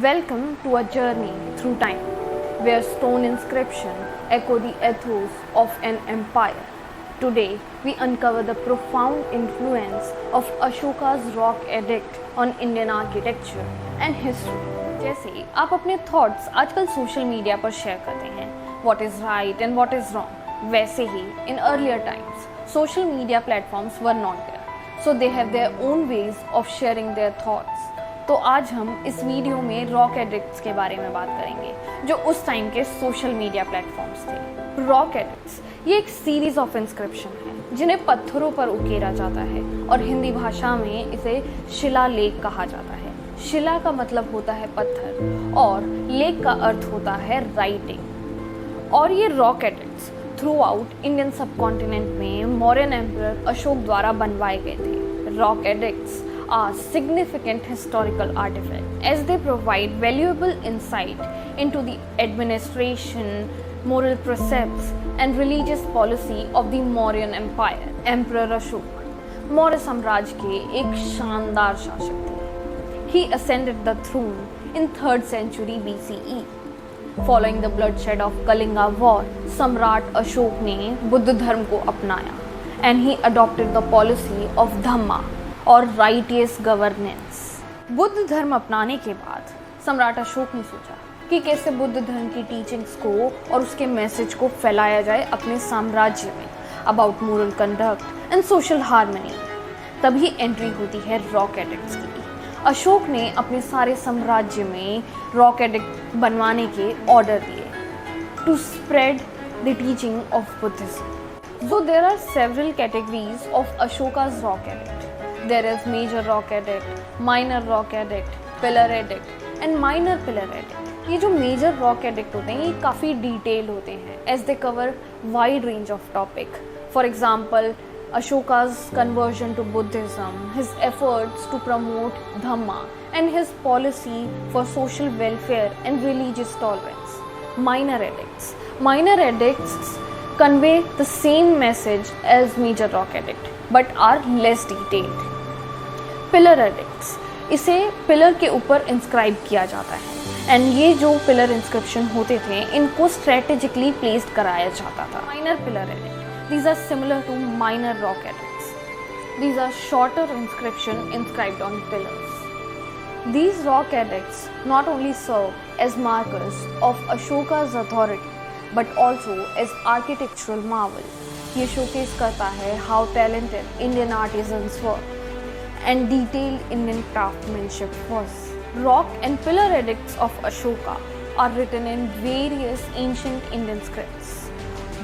Welcome to a journey through time, where stone inscriptions echo the ethos of an empire. Today, we uncover the profound influence of Ashoka's rock edict on Indian architecture and history. जैसे आप अपने thoughts आजकल social media पर share करते हैं, what is right and what is wrong, वैसे ही in earlier times, social media platforms were not there, so they have their own ways of sharing their thoughts. तो आज हम इस वीडियो में रॉक एडिक्ट्स के बारे में बात करेंगे जो उस टाइम के सोशल मीडिया प्लेटफॉर्म्स थे। रॉक एडिक्ट्स ये एक सीरीज ऑफ इंस्क्रिप्शन है जिन्हें पत्थरों पर उकेरा जाता है और हिंदी भाषा में इसे शिलालेख कहा जाता है। शिला का मतलब होता है पत्थर और लेख का अर्थ होता है राइटिंग। और ये rock addicts through out Indian subcontinent में मौर्यन एम्परर अशोक द्वारा बनवाए गए थे। Rock addicts are significant historical artifacts as they provide valuable insight into the administration, moral precepts and religious policy of the Mauryan Empire. Emperor Ashok Maurya साम्राज्य के एक शानदार शासक थे। He ascended the throne in 3rd century BCE. Following the bloodshed of Kalinga War, सम्राट अशोक ने बुद्ध धर्म को अपनाया and he adopted the policy of Dhamma और राइटियस गवर्नेंस। बुद्ध धर्म अपनाने के बाद सम्राट अशोक ने सोचा कि कैसे बुद्ध धर्म की टीचिंग्स को और उसके मैसेज को फैलाया जाए अपने साम्राज्य में about moral conduct and social harmony. तभी एंट्री होती है रॉक एडिक्ट्स की। अशोक ने अपने सारे साम्राज्य में रॉक एडिक्ट बनवाने के ऑर्डर दिए to spread the teaching of Buddhism. So there are several categories of Ashoka's rock edict. There is major rock edict, minor rock edict, pillar edict and minor pillar edict. ये जो major rock edict होते हैं ये काफ़ी detail होते हैं as they cover wide range of topic. For example, Ashoka's conversion to Buddhism, his efforts to promote Dhamma and his policy for social welfare and religious tolerance. Minor edicts. Minor edicts convey the same message as major rock edict but are less detailed. Pillar addicts इसे pillar के ऊपर inscribe किया जाता है and ये जो pillar inscription होते थे इनको स्ट्रेटेजिकली प्लेस्ड कराया जाता था। Minor pillar edicts these are similar to minor rock edicts. These are shorter inscription inscribed on pillars. These rock edicts not only serve as markers of अशोका's authority but also as architectural marvel. ये showcase करता है how talented Indian artisans were and detailed Indian craftsmanship was. Rock and pillar edicts of Ashoka are written in various ancient Indian scripts,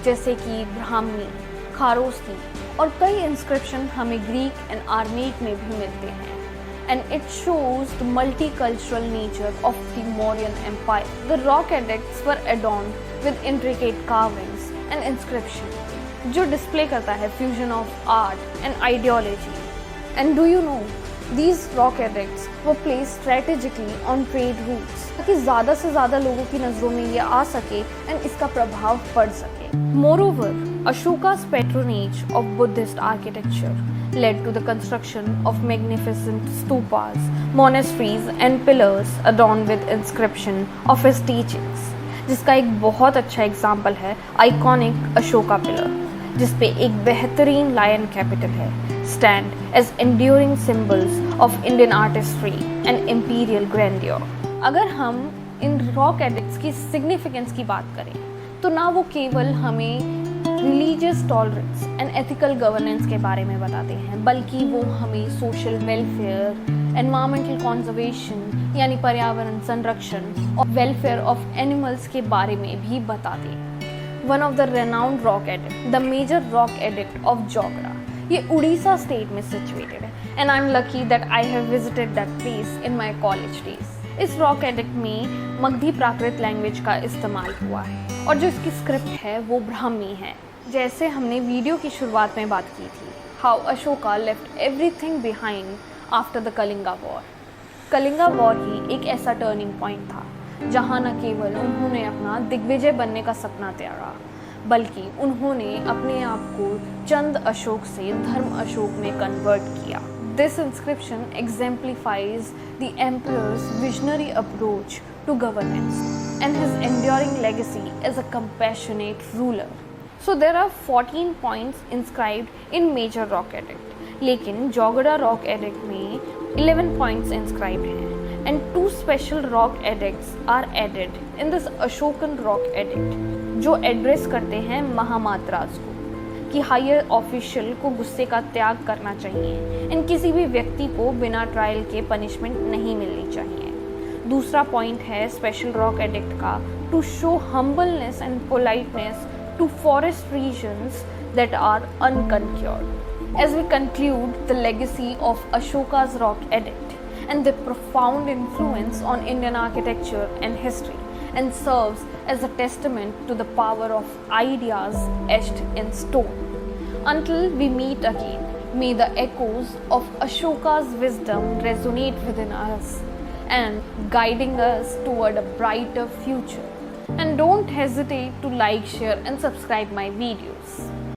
जैसे कि ब्राह्मी, खारोस्ती और कई inscription हमें Greek and आर्मेनिक में भी मिलते हैं and it shows the multicultural nature of the Mauryan Empire. The rock edicts were adorned with intricate carvings and inscription, जो डिस्प्ले करता है fusion of art and ideology. And do you know, these rock edicts were placed strategically on trade routes ताकि ज़्यादा से ज़्यादा लोगों की नज़रों में ये आ सके and इसका प्रभाव पड़ सके। Moreover, Ashoka's patronage of Buddhist architecture led to the construction of magnificent stupas, monasteries and pillars adorned with inscription of his teachings, जिसका एक बहुत अच्छा एग्जाम्पल है आइकॉनिक अशोका पिलर जिसपे एक बेहतरीन लायन कैपिटल है, stand as enduring symbols of Indian artistry and imperial grandeur. अगर हम इन रॉक एडिक्ट्स की सिग्निफिकेंस की बात करें तो ना वो केवल हमें religious tolerance and ethical governance के बारे में बताते हैं बल्कि वो हमें सोशल वेलफेयर, एनवायरमेंटल कंजर्वेशन यानी पर्यावरण संरक्षण और वेलफेयर ऑफ एनिमल्स के बारे में भी बताते हैं। One of the renowned rock edict, the major rock edict of Jogra, ये उड़ीसा स्टेट में सिचुएटेड है and I'm lucky that I have visited that place in my college days. इस रॉक एडिक्ट में मगधी प्राकृत लैंग्वेज का इस्तेमाल हुआ है और जो इसकी स्क्रिप्ट है वो ब्राह्मी है। जैसे हमने वीडियो की शुरुआत में बात की थी how Ashoka left everything behind after the Kalinga war. Kalinga war ही एक ऐसा टर्निंग पॉइंट था जहाँ न केवल उन्होंने अपना दिग्विजय बनने का सपना त्यागा बल्कि उन्होंने अपने आप को चंद अशोक से धर्म अशोक में कन्वर्ट किया। This inscription exemplifies the emperor's visionary approach to governance and his enduring legacy as a compassionate ruler. So there are 14 points inscribed in major rock edict, लेकिन जोगड़ा रॉक एडिक्ट में 11 points inscribed हैं and 2 special rock edicts are added in this Ashokan rock edict जो address करते हैं महामात्रास को कि higher official को गुस्से का त्याग करना चाहिए एंड किसी भी व्यक्ति को बिना ट्रायल के पनिशमेंट नहीं मिलनी चाहिए। दूसरा पॉइंट है स्पेशल रॉक एडिक्ट का to show humbleness and politeness to forest regions that are unconquered. As we conclude the legacy of Ashoka's rock edict and the profound influence on Indian architecture and history, and serves as a testament to the power of ideas etched in stone. Until we meet again, may the echoes of Ashoka's wisdom resonate within us and guiding us toward a brighter future. And don't hesitate to like, share and subscribe my videos.